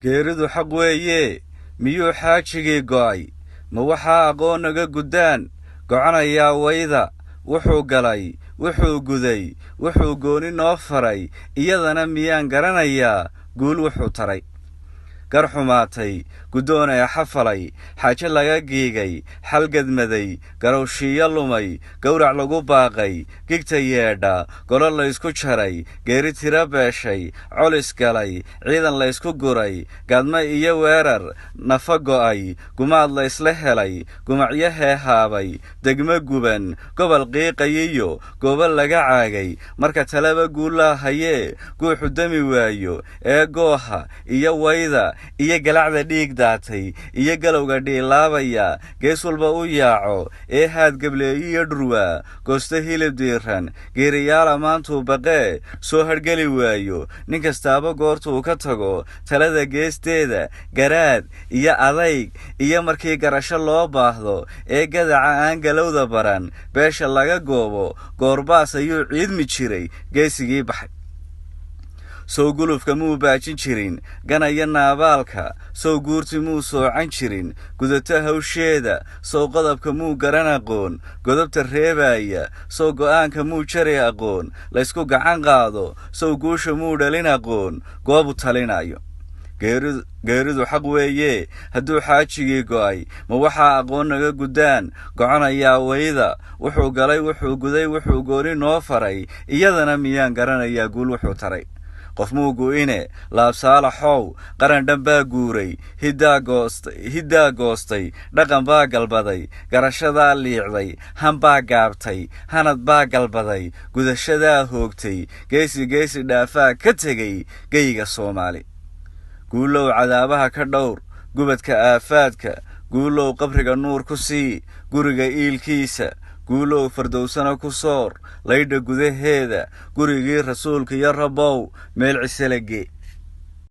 geeridu xaq weeye miyuu xaajigii go'ay ma waxaa aqoon naga guddaan go'anayaa wayda wuxuu galay wuxuu guday wuxuu gooni noo faray iyadana miyaan garanayaa guul wuxuu taray gar xumaatay guddoon ee xafalay xaajo laga giigay xalgadmaday garowshiiyo lumay gowrac lagu baaqay gigta yeedha golo laysku jaray geeri tira beeshay colis galay ciidan laysku guray gaadma iyo weerar nafa go'ay gumaad laysla helay gumacyo heehaabay degmo guban gobol qiiqayiyo goobo laga caagay marka talaba guullaa hayee guuxu dami waayo ee gooha iyo wayda iyo galacda dhiig daatay iyo galowga dhiilaabaya gees walba u yaaco ee haad gableeyo iyo dhurwaa goosta hilib diiran geeriyaala maantuu baqee soo hargeli waayo nin kastaaba goortuu ka tago talada geesteeda garaad iyo adayg iyo markii garasho loo baahdo ee gadaca aan galowda baran beesha laga goobo goorbaas ayuu ciidmi jiray geesigii baxay sow gulufka muu baajin jirin ganaya naabaalka sow guurti muu soocan jirin gudata hawsheeda sow qodobka muu garan aqoon godobta reebaya sow go'aanka muu jari aqoon laysku gacan qaado sow guusha muu dhalin aqoon goobu talinayo geeridu xaq weeye hadduu xaajigii go'ay ma waxaa aqoon naga guddaan go'anayaa wayda wuxuu galay wuxuu guday wuxuu gooni noo faray iyadana miyaan garanayaa guul wuxuu taray qof muu gu'ine laabsaalaxow qaran dhan baa guuray hiddaa goostay dhaqan baa galbaday garashadaa liicday han baa gaabtay hanad baa galbaday gudashadaa hoogtay geesi dhaafaa ka tegay geyga soomaali guulow cadaabaha ka dhowr gubadka aafaadka guulow qabriga nuur ku sii guriga iilkiisa guulow fardowsana ku soor laydha gudaheeda gurigii rasuulka iyo rabow meel ciselage